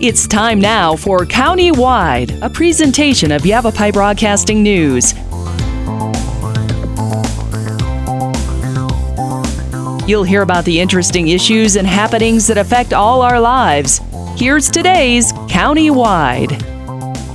It's time now for County-Wide, a presentation of Yavapai Broadcasting News. You'll hear about the interesting issues and happenings that affect all our lives. Here's today's County-Wide.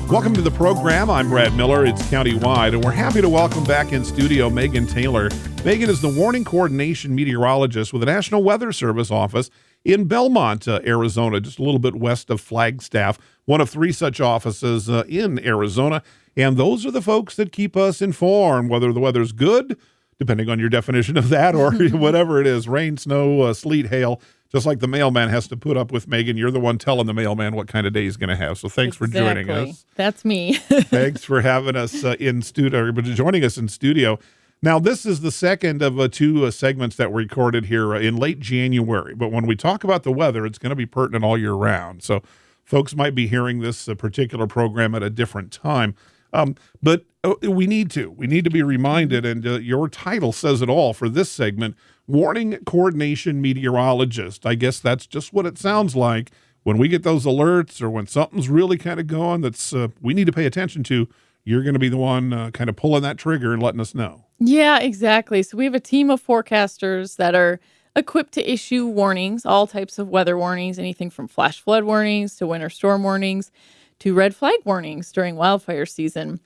Welcome to the program. I'm Brad Miller. It's County-Wide, and we're happy to welcome back in studio Megan Taylor. Megan is the Warning Coordination Meteorologist with the National Weather Service office in Belmont, Arizona, just a little bit west of Flagstaff, one of three such offices in Arizona. And those are the folks that keep us informed, whether the weather's good, depending on your definition of that, or whatever it is, rain, snow, sleet, hail. Just like the mailman has to put up with Megan, you're the one telling the mailman what kind of day he's going to have. So thanks for joining us. That's me. Thanks for having us in studio, but joining us in studio. Now, this is the second of two segments that were recorded here in late January. But when we talk about the weather, it's going to be pertinent all year round. So folks might be hearing this particular program at a different time. But we need to be reminded, and your title says it all for this segment, Warning Coordination Meteorologist. I guess that's just what it sounds like when we get those alerts or when something's really kind of going that's we need to pay attention to. You're going to be the one kind of pulling that trigger and letting us know. Yeah, exactly. So we have a team of forecasters that are equipped to issue warnings, all types of weather warnings, anything from flash flood warnings to winter storm warnings to red flag warnings during wildfire season.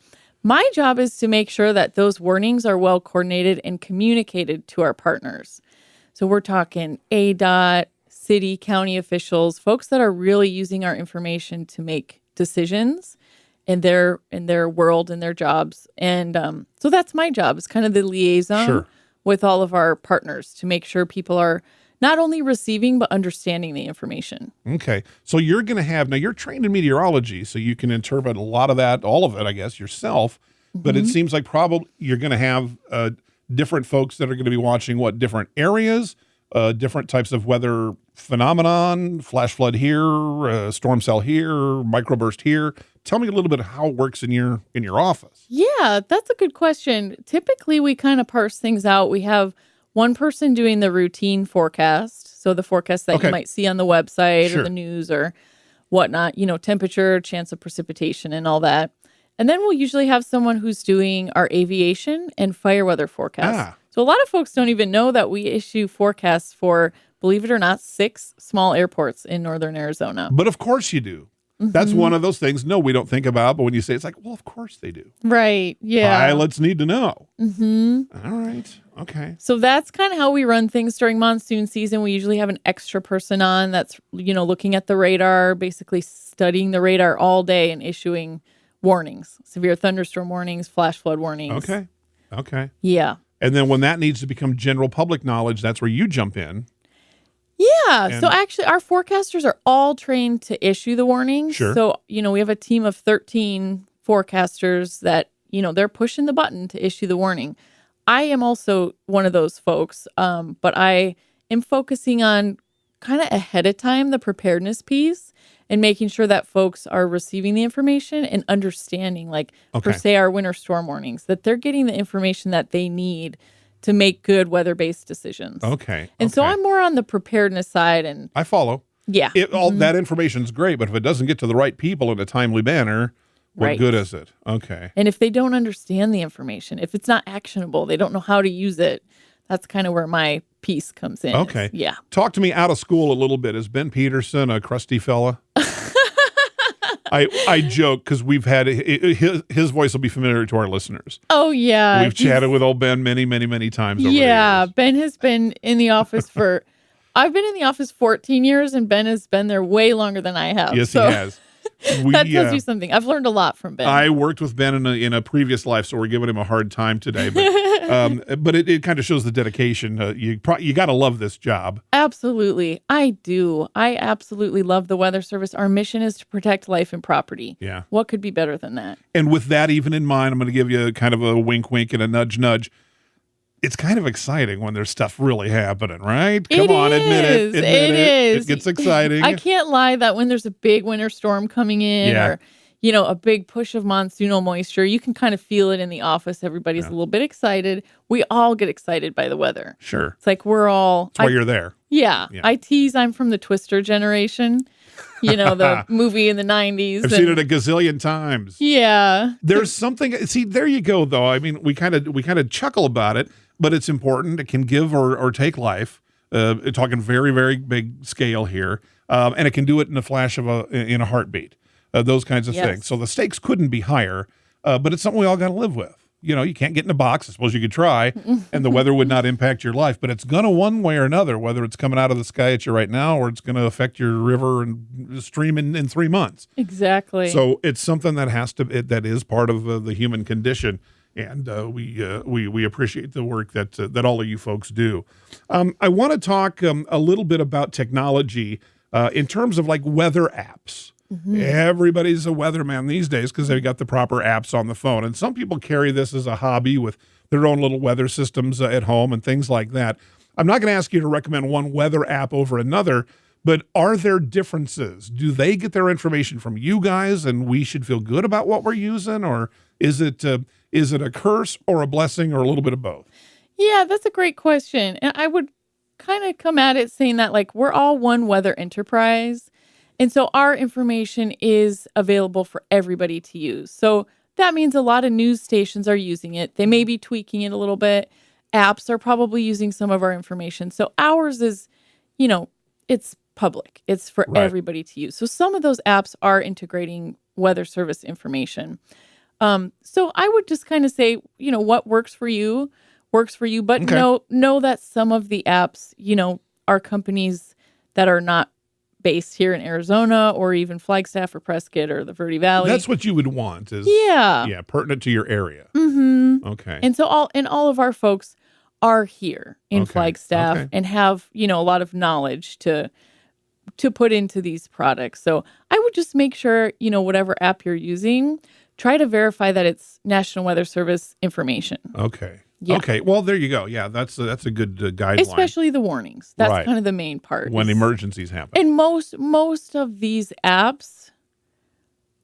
My job is to make sure that those warnings are well coordinated and communicated to our partners. So we're talking ADOT, city, county officials, folks that are really using our information to make decisions in their world and their jobs. And so that's my job. It's kind of the liaison with all of our partners to make sure people are not only receiving, but understanding the information. Okay. So you're going to have, now you're trained in meteorology, so you can interpret a lot of that, all of it, I guess, yourself. But it seems like probably you're going to have different folks that are going to be watching different areas, different types of weather phenomenon, flash flood here, storm cell here, microburst here. Tell me a little bit of how it works in your office. Yeah, that's a good question. Typically, we kind of parse things out. We have one person doing the routine forecast, so the forecast that you might see on the website or the news or whatnot, temperature, chance of precipitation and all that. And then we'll usually have someone who's doing our aviation and fire weather forecasts. So a lot of folks don't even know that we issue forecasts for, believe it or not, 6 small airports in northern Arizona. But of course you do. That's one of those things, we don't think about, but when you say it's like, well, of course they do. Right, yeah. Pilots need to know. All right, okay. So that's kind of how we run things during monsoon season. We usually have an extra person on that's, looking at the radar, basically studying the radar all day and issuing warnings, severe thunderstorm warnings, flash flood warnings. Okay. Yeah. And then when that needs to become general public knowledge, that's where you jump in. Yeah. So actually, our forecasters are all trained to issue the warnings. Sure. So, we have a team of 13 forecasters that, they're pushing the button to issue the warning. I am also one of those folks, but I am focusing on kind of ahead of time, the preparedness piece and making sure that folks are receiving the information and understanding, per se, our winter storm warnings, that they're getting the information that they need to make good weather-based decisions. And so I'm more on the preparedness side. And I follow. Yeah. All that information is great, but if it doesn't get to the right people in a timely manner, what good is it? Okay. And if they don't understand the information, if it's not actionable, they don't know how to use it, that's kind of where my piece comes in. Okay. Yeah. Talk to me out of school a little bit. Is Ben Peterson a crusty fella? I joke because we've had his voice will be familiar to our listeners. Oh, yeah. We've chatted with old Ben many, many, many times over the years. Ben has been in the office I've been in the office 14 years, and Ben has been there way longer than I have. Yes, he has. That tells you something. I've learned a lot from Ben. I worked with Ben in a previous life, so we're giving him a hard time today. But it kind of shows the dedication. You got to love this job. Absolutely. I do. I absolutely love the Weather Service. Our mission is to protect life and property. Yeah. What could be better than that? And with that even in mind, I'm going to give you kind of a wink, wink and a nudge, nudge. It's kind of exciting when there's stuff really happening, right? Come on, admit it. It is. It gets exciting. I can't lie that when there's a big winter storm coming in or, a big push of monsoonal moisture. You can kind of feel it in the office. Everybody's a little bit excited. We all get excited by the weather. Sure. It's like we're all... That's why you're there. Yeah. I tease I'm from the Twister generation. The movie in the 90s. I've seen it a gazillion times. Yeah. There's something... See, there you go, though. I mean, we kind of chuckle about it, but it's important. It can give or take life. Talking very, very big scale here. And it can do it in a flash of in a heartbeat. Those kinds of things. So the stakes couldn't be higher, but it's something we all got to live with. You can't get in a box. I suppose you could try, and the weather would not impact your life, but it's going to one way or another, whether it's coming out of the sky at you right now or it's going to affect your river and stream in 3 months. Exactly. So it's something that that is part of the human condition, and we appreciate the work that all of you folks do. I want to talk a little bit about technology in terms of like weather apps. Everybody's a weatherman these days because they've got the proper apps on the phone. And some people carry this as a hobby with their own little weather systems at home and things like that. I'm not going to ask you to recommend one weather app over another, but are there differences? Do they get their information from you guys and we should feel good about what we're using? Or is it a curse or a blessing or a little bit of both? Yeah, that's a great question. And I would kind of come at it saying that like we're all one weather enterprise. And so our information is available for everybody to use. So that means a lot of news stations are using it. They may be tweaking it a little bit. Apps are probably using some of our information. So ours is, it's public. It's for everybody to use. So some of those apps are integrating weather service information. So I would just kind of say, what works for you, but know that some of the apps, are companies that are not based here in Arizona or even Flagstaff or Prescott or the Verde Valley. That's what you would want is pertinent to your area. Okay. And so all of our folks are here in Flagstaff and have, a lot of knowledge to put into these products. So I would just make sure, whatever app you're using, try to verify that it's National Weather Service information. Okay. Yeah. Okay. Well, there you go. Yeah, that's a good guideline. Especially the warnings. That's kind of the main part. When emergencies happen. And most of these apps,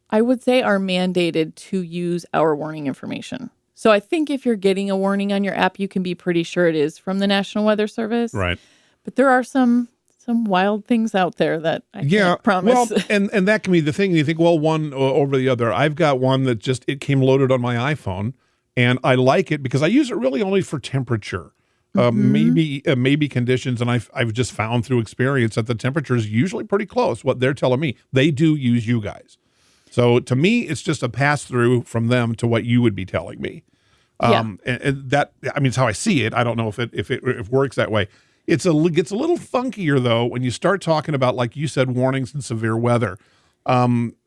I would say, are mandated to use our warning information. So I think if you're getting a warning on your app, you can be pretty sure it is from the National Weather Service. Right. But there are some wild things out there that I can't promise. Well, and that can be the thing. You think, well, one over the other. I've got one that it came loaded on my iPhone. And I like it because I use it really only for temperature, maybe conditions. And I've just found through experience that the temperature is usually pretty close. What they're telling me, they do use you guys. So to me, it's just a pass through from them to what you would be telling me. And that, it's how I see it. I don't know if it works that way. Gets a little funkier though when you start talking about, like you said, warnings and severe weather.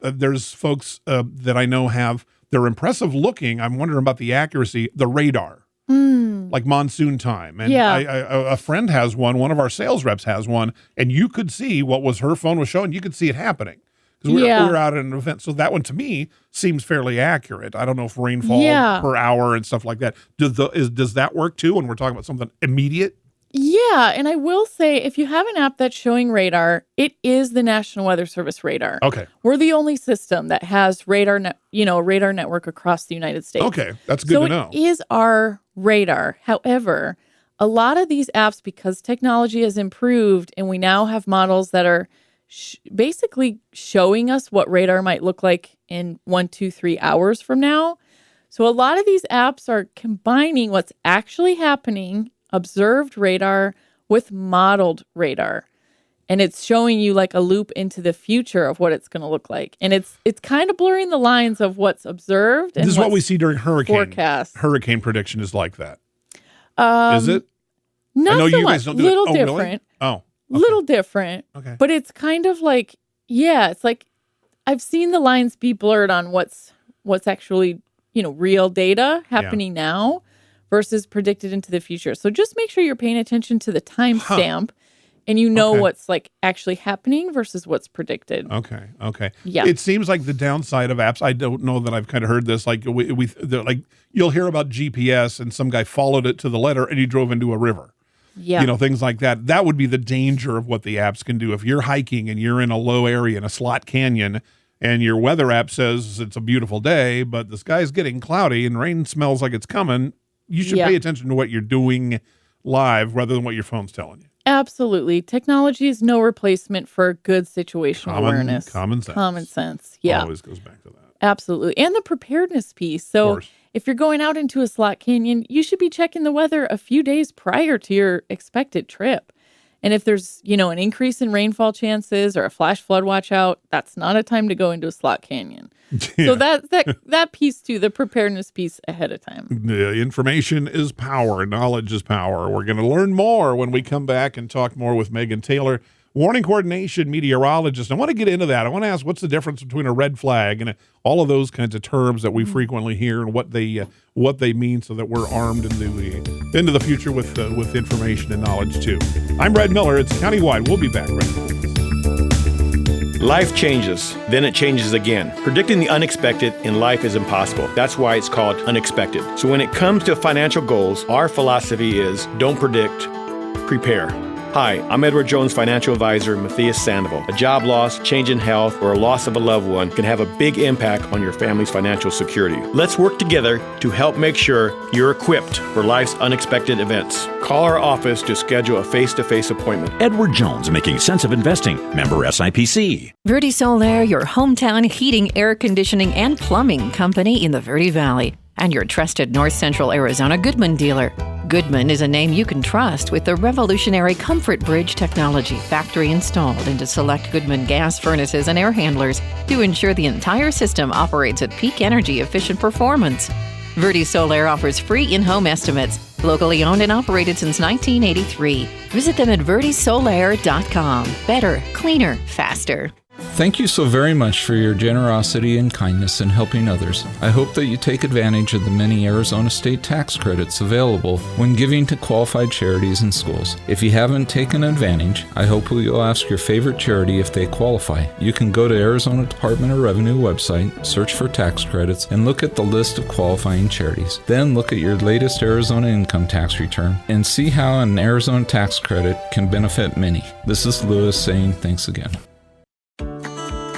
There's folks that I know have. They're impressive looking. I'm wondering about the accuracy, the radar, like monsoon time. And a friend has one of our sales reps has one, and you could see what her phone was showing. You could see it happening because we're out at an event. So that one to me seems fairly accurate. I don't know if rainfall per hour and stuff like that. Does that work too when we're talking about something immediate? Yeah, and I will say, if you have an app that's showing radar, it is the National Weather Service radar. Okay. We're the only system that has radar network across the United States. Okay, that's good to know. So it is our radar. However, a lot of these apps, because technology has improved and we now have models that are basically showing us what radar might look like in 1, 2, 3 hours from now. So a lot of these apps are combining what's actually happening, observed radar, with modeled radar. And it's showing you like a loop into the future of what it's going to look like. And it's kind of blurring the lines of what's observed. And this is what we see during hurricane forecast. Hurricane prediction is like that. Is it? Not I know so you much. guys don't do Little it. Oh, different. Really? Oh, little different. Okay. But it's kind of like, it's like I've seen the lines be blurred on what's actually, real data happening now versus predicted into the future. So just make sure you're paying attention to the timestamp and what's like actually happening versus what's predicted. Okay. Yeah. It seems like the downside of apps, I don't know that I've kind of heard this, like you'll hear about GPS and some guy followed it to the letter and he drove into a river. Yeah. Things like that. That would be the danger of what the apps can do. If you're hiking and you're in a low area in a slot canyon and your weather app says it's a beautiful day, but the sky's getting cloudy and rain smells like it's coming, you should pay attention to what you're doing live rather than what your phone's telling you. Absolutely. Technology is no replacement for good situational awareness. Common sense. Common sense. Yeah. Always goes back to that. Absolutely. And the preparedness piece. So if you're going out into a slot canyon, you should be checking the weather a few days prior to your expected trip. And if there's, an increase in rainfall chances or a flash flood watch out, that's not a time to go into a slot canyon. Yeah. So that piece too, the preparedness piece ahead of time. The information is power. Knowledge is power. We're going to learn more when we come back and talk more with Megan Taylor, warning coordination meteorologist. I want to get into that. I want to ask, what's the difference between a red flag and all of those kinds of terms that we frequently hear and what they mean, so that we're armed into the future with information and knowledge too. I'm Red Miller. It's Countywide. We'll be back right after this. Life changes, then it changes again. Predicting the unexpected in life is impossible. That's why it's called unexpected. So when it comes to financial goals, our philosophy is don't predict, prepare. Hi, I'm Edward Jones financial advisor Matthias Sandoval. A job loss, change in health, or a loss of a loved one can have a big impact on your family's financial security. Let's work together to help make sure you're equipped for life's unexpected events. Call our office to schedule a face-to-face appointment. Edward Jones, making sense of investing. Member SIPC. Verde Solaire, your hometown heating, air conditioning, and plumbing company in the Verde Valley. And your trusted North Central Arizona Goodman dealer. Goodman is a name you can trust with the revolutionary Comfort Bridge technology factory installed into select Goodman gas furnaces and air handlers to ensure the entire system operates at peak energy efficient performance. Verde Solaire offers free in-home estimates, locally owned and operated since 1983. Visit them at verdesolaire.com. Better, cleaner, faster. Thank you so very much for your generosity and kindness in helping others. I hope that you take advantage of the many Arizona state tax credits available when giving to qualified charities and schools. If you haven't taken advantage, I hope you'll ask your favorite charity if they qualify. You can go to Arizona Department of Revenue website, search for tax credits, and look at the list of qualifying charities. Then look at your latest Arizona income tax return and see how an Arizona tax credit can benefit many. This is Lewis saying thanks again.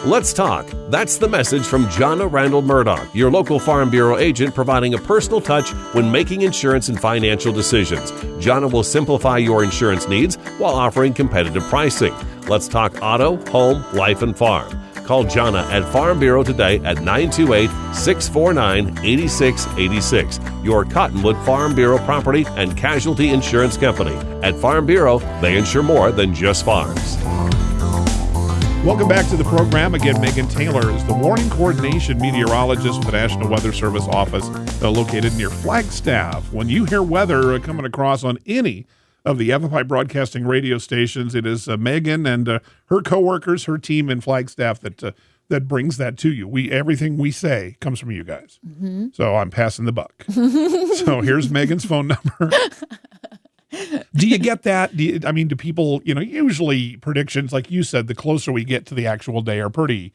Let's talk. That's the message from Jonna Randall Murdoch, your local Farm Bureau agent, providing a personal touch when making insurance and financial decisions. Jonna will simplify your insurance needs while offering competitive pricing. Let's talk auto, home, life, and farm. Call Jonna at Farm Bureau today at 928-649-8686. Your Cottonwood Farm Bureau Property and Casualty Insurance Company. At Farm Bureau, they insure more than just farms. Welcome back to the program. Again, Megan Taylor is the warning coordination meteorologist with the National Weather Service office located near Flagstaff. When you hear weather coming across on any of the Yavapai broadcasting radio stations, it is Megan and her coworkers, her team in Flagstaff that brings that to you. Everything we say comes from you guys. Mm-hmm. So I'm passing the buck. So here's Megan's phone number. Do you get that? Do people, usually predictions, like you said, the closer we get to the actual day are pretty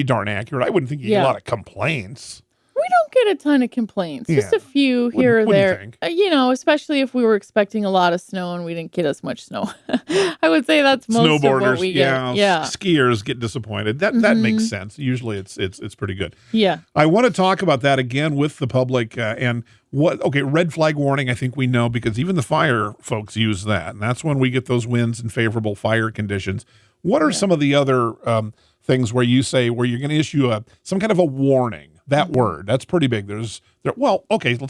darn accurate. I wouldn't think you get a lot of complaints. We don't get a ton of complaints, just a few here or there. What do you think? Especially if we were expecting a lot of snow and we didn't get as much snow. I would say that's most of what we get. Yeah. Skiers get disappointed. That makes sense. Usually it's pretty good. Yeah. I want to talk about that again with the public and red flag warning, I think we know, because even the fire folks use that. And that's when we get those winds and favorable fire conditions. What are some of the other things where you're going to issue some kind of a warning? That word, that's pretty big. Let's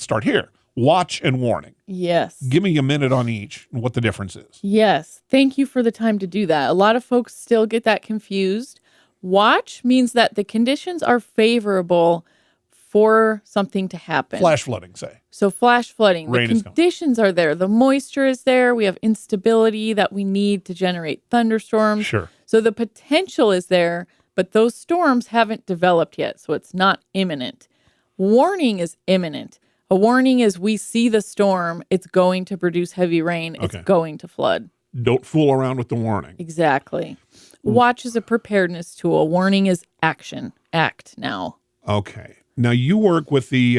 start here. Watch and warning. Yes. Give me a minute on each and what the difference is. Yes. Thank you for the time to do that. A lot of folks still get that confused. Watch means that the conditions are favorable for something to happen. Flash flooding, say. So flash flooding. Rain the conditions are there. The moisture is there. We have instability that we need to generate thunderstorms. Sure. So the potential is there, but those storms haven't developed yet, so it's not imminent. Warning is imminent. A warning is we see the storm, it's going to produce heavy rain, it's going to flood. Don't fool around with the warning. Exactly. Watch is a preparedness tool. Warning is action. Act now. Okay. Now you work with the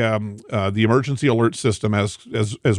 emergency alert system as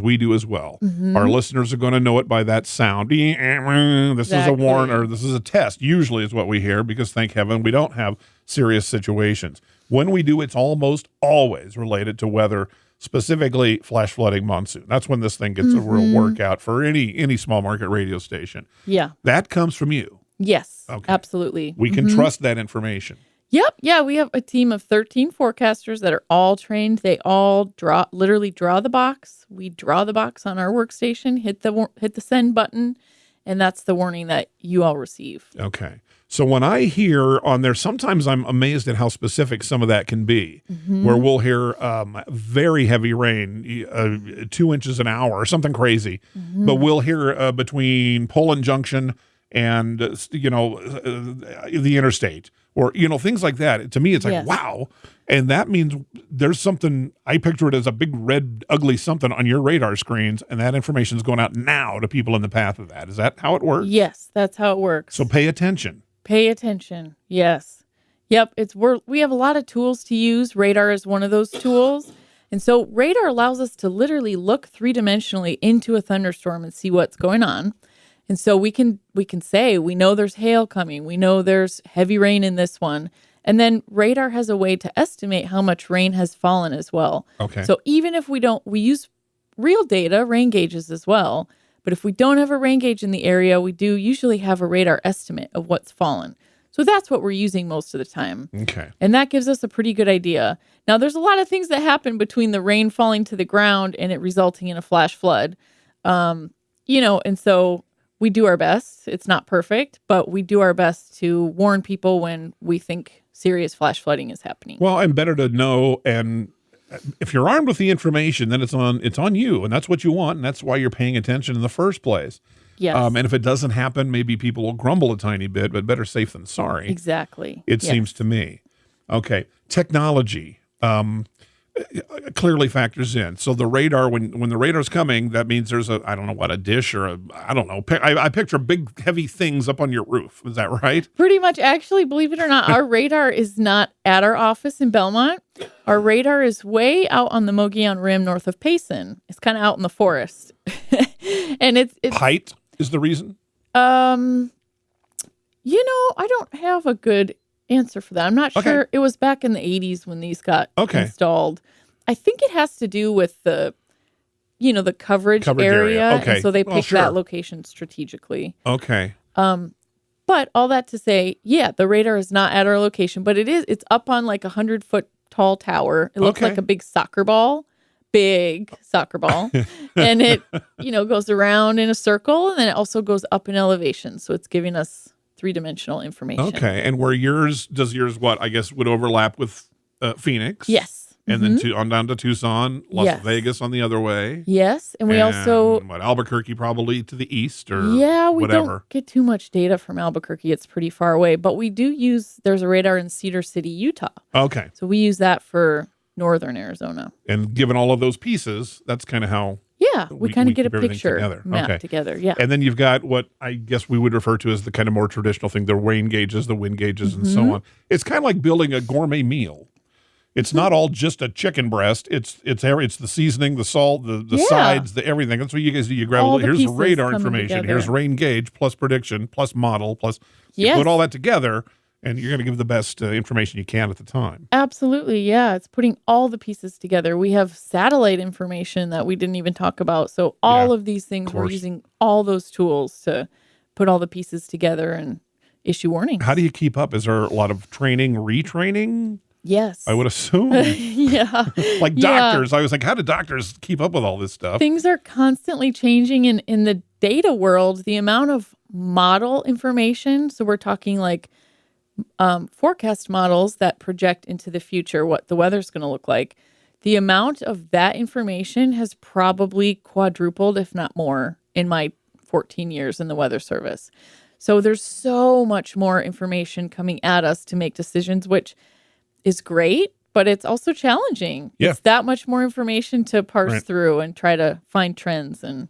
we do as well. Mm-hmm. Our listeners are going to know it by that sound. This is a warn, or this is a test. Usually is what we hear, because thank heaven we don't have serious situations. When we do, it's almost always related to weather, specifically flash flooding, monsoon. That's when this thing gets a real workout for any small market radio station. Yeah. That comes from you. Yes, Okay. absolutely. We can trust that information. Yep. Yeah, we have a team of 13 forecasters that are all trained. They all literally draw the box. We draw the box on our workstation, hit the send button, and that's the warning that you all receive. Okay. So when I hear on there, sometimes I'm amazed at how specific some of that can be, where we'll hear very heavy rain, 2 inches an hour or something crazy, but we'll hear between Poland Junction and, the interstate or, things like that. To me, it's like, Yes. wow. And that means there's something, I picture it as a big red, ugly something on your radar screens, and that information is going out now to people in the path of that. Is that how it works? Yes, that's how it works. So pay attention. Pay attention. Yes. Yep. We have a lot of tools to use. Radar is one of those tools. And so radar allows us to literally look 3-dimensionally into a thunderstorm and see what's going on. And so we can say, we know there's hail coming. We know there's heavy rain in this one. And then radar has a way to estimate how much rain has fallen as well. Okay. So even if we use real data, rain gauges as well. But if we don't have a rain gauge in the area, we do usually have a radar estimate of what's fallen. So that's what we're using most of the time. Okay. And that gives us a pretty good idea. Now, there's a lot of things that happen between the rain falling to the ground and it resulting in a flash flood. And so we do our best. It's not perfect, but we do our best to warn people when we think serious flash flooding is happening. Well, and better to know, and if you're armed with the information, then it's on you, and that's what you want, and that's why you're paying attention in the first place. Yes. And if it doesn't happen, maybe people will grumble a tiny bit, but better safe than sorry. Exactly. It seems to me. Okay. Technology clearly factors in. So the radar, when the radar's coming, that means there's a dish or I picture big, heavy things up on your roof. Is that right? Pretty much. Actually, believe it or not, our radar is not at our office in Belmont. Our radar is way out on the Mogollon Rim north of Payson. It's kind of out in the forest. And it's height is the reason? I don't have a good answer for that. I'm not sure. It was back in the 80s when these got installed. I think it has to do with the coverage area. Okay. And so they picked that location strategically. Okay. But all that to say, the radar is not at our location, but it's up on like 100-foot tall tower. It looks like a big soccer ball. And it, goes around in a circle, and then it also goes up in elevation. So it's giving us 3-dimensional information. Okay. And does yours what I guess would overlap with Phoenix? Yes. And then on down to Tucson, Las Vegas on the other way. Yes. And we also Albuquerque probably to the east or we whatever. Don't get too much data from Albuquerque. It's pretty far away, but we do there's a radar in Cedar City, Utah. Okay. So we use that for northern Arizona. And given all of those pieces, that's kind of how we kind of get a keep everything picture map together. Yeah. And then you've got what I guess we would refer to as the kind of more traditional thing, the rain gauges, the wind gauges, and so on. It's kind of like building a gourmet meal. It's not all just a chicken breast. It's the seasoning, the salt, the sides, the everything. That's what you guys do. You grab here's radar information. Together. Here's rain gauge plus prediction plus model plus you put all that together, and you're going to give the best information you can at the time. Absolutely, yeah. It's putting all the pieces together. We have satellite information that we didn't even talk about. So all of these things, we're using all those tools to put all the pieces together and issue warnings. How do you keep up? Is there a lot of training, retraining? Yes. I would assume. Yeah. Like doctors. I was like, how do doctors keep up with all this stuff? Things are constantly changing in the data world. The amount of model information, so we're talking like forecast models that project into the future what the weather's going to look like. The amount of that information has probably quadrupled, if not more, in my 14 years in the Weather Service. So there's so much more information coming at us to make decisions, which is great, but it's also challenging. Yeah. It's that much more information to parse through and try to find trends and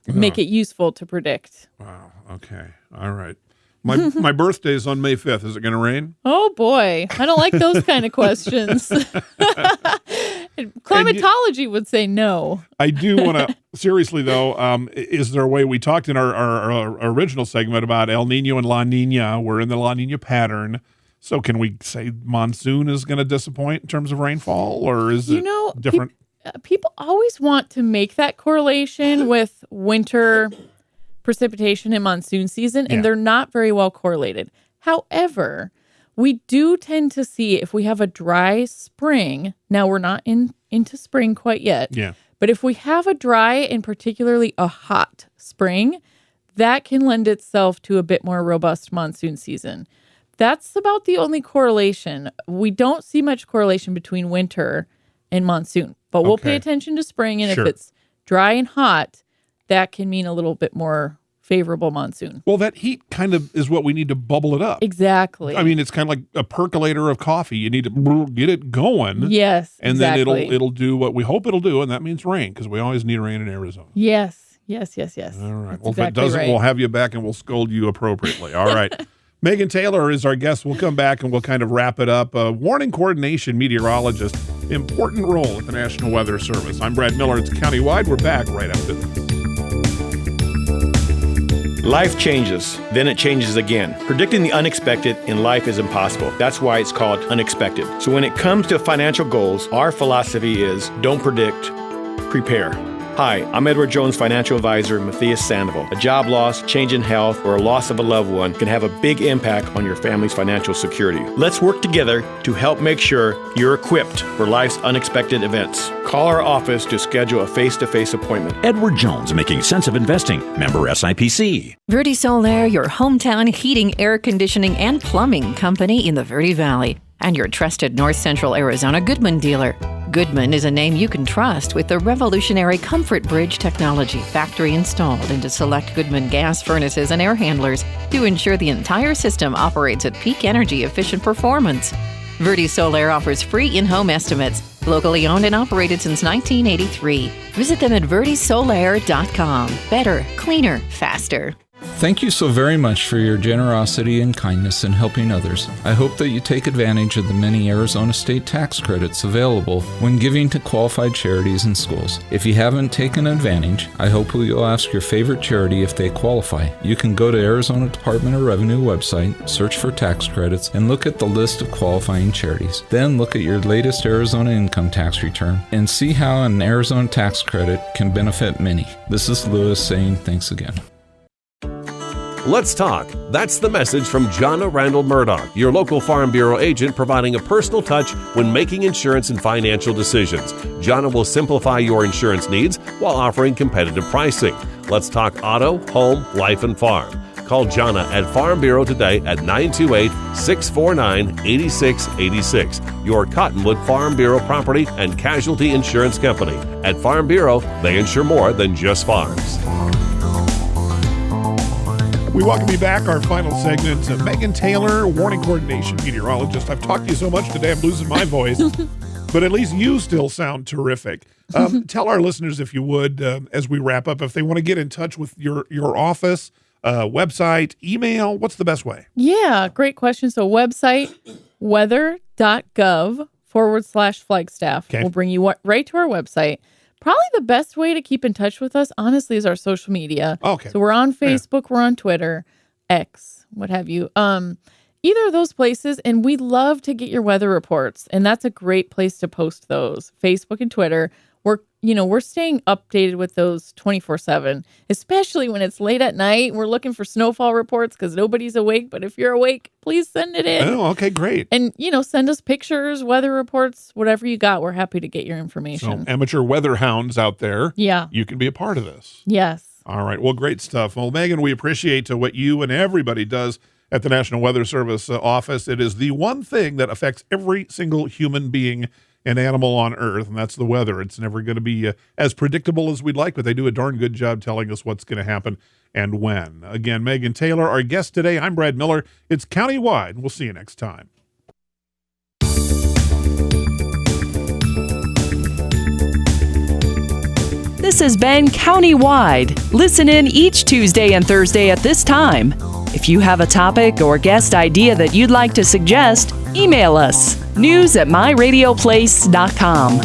make it useful to predict. Wow. Okay. All right. My birthday's on May 5th. Is it going to rain? Oh, boy. I don't like those kind of questions. Climatology would say no. I do want to, seriously though, is there a way, we talked in our original segment about El Nino and La Nina. We're in the La Nina pattern. So can we say monsoon is going to disappoint in terms of rainfall, or is it different? People always want to make that correlation with winter precipitation and monsoon season, and they're not very well correlated. However, we do tend to see if we have a dry spring, now we're not into spring quite yet, but if we have a dry and particularly a hot spring, that can lend itself to a bit more robust monsoon season. That's about the only correlation. We don't see much correlation between winter and monsoon, but we'll pay attention to spring, and if it's dry and hot, that can mean a little bit more favorable monsoon. Well, that heat kind of is what we need to bubble it up. Exactly. I mean, it's kind of like a percolator of coffee. You need to get it going. Yes, and then it'll do what we hope it'll do, and that means rain, because we always need rain in Arizona. Yes. All right. That's well, exactly if it doesn't, we'll have you back and we'll scold you appropriately. All right. Megan Taylor is our guest. We'll come back and we'll kind of wrap it up. Warning coordination meteorologist, important role at the National Weather Service. I'm Brad Miller. It's Countywide. We're back right after this. Life changes, then it changes again. Predicting the unexpected in life is impossible. That's why it's called unexpected. So when it comes to financial goals, our philosophy is don't predict, prepare. Hi, I'm Edward Jones financial advisor Matthias Sandoval. A job loss, change in health, or a loss of a loved one can have a big impact on your family's financial security. Let's work together to help make sure you're equipped for life's unexpected events. Call our office to schedule a face-to-face appointment. Edward Jones, making sense of investing. Member SIPC. Verde Solaire, your hometown heating, air conditioning, and plumbing company in the Verde Valley, and your trusted North Central Arizona Goodman dealer. Goodman is a name you can trust with the revolutionary Comfort Bridge technology, factory installed into select Goodman gas furnaces and air handlers to ensure the entire system operates at peak energy efficient performance. Verde Solaire offers free in-home estimates, locally owned and operated since 1983. Visit them at verdesolaire.com. Better, cleaner, faster. Thank you so very much for your generosity and kindness in helping others. I hope that you take advantage of the many Arizona state tax credits available when giving to qualified charities and schools. If you haven't taken advantage, I hope you'll ask your favorite charity if they qualify. You can go to Arizona Department of Revenue website, search for tax credits, and look at the list of qualifying charities. Then look at your latest Arizona income tax return and see how an Arizona tax credit can benefit many. This is Lewis saying thanks again. Let's talk. That's the message from Jonna Randall Murdoch, your local Farm Bureau agent, providing a personal touch when making insurance and financial decisions. Jonna will simplify your insurance needs while offering competitive pricing. Let's talk auto, home, life, and farm. Call Jonna at Farm Bureau today at 928-649-8686. Your Cottonwood Farm Bureau property and casualty insurance company. At Farm Bureau, they insure more than just farms. We welcome you back. Our final segment, Megan Taylor, warning coordination meteorologist. I've talked to you so much today, I'm losing my voice, but at least you still sound terrific. Tell our listeners, if you would, as we wrap up, if they want to get in touch with your office, website, email, what's the best way? Yeah, great question. So website, weather.gov/Flagstaff. Okay. We'll bring you right to our website. Probably the best way to keep in touch with us, honestly, is our social media. Okay. So we're on Facebook, we're on Twitter, X, what have you. Either of those places, and we love to get your weather reports, and that's a great place to post those. Facebook and Twitter. We're staying updated with those 24/7, especially when it's late at night. We're looking for snowfall reports because nobody's awake. But if you're awake, please send it in. Oh, okay, great. And, send us pictures, weather reports, whatever you got. We're happy to get your information. So amateur weather hounds out there, you can be a part of this. Yes. All right. Well, great stuff. Well, Megan, we appreciate what you and everybody does at the National Weather Service office. It is the one thing that affects every single human being and animal on Earth, and that's the weather. It's never going to be as predictable as we'd like, but they do a darn good job telling us what's going to happen and when. Again, Megan Taylor, our guest today. I'm Brad Miller. It's Countywide. We'll see you next time. This has been Countywide. Listen in each Tuesday and Thursday at this time. If you have a topic or guest idea that you'd like to suggest, email us, news@myradioplace.com.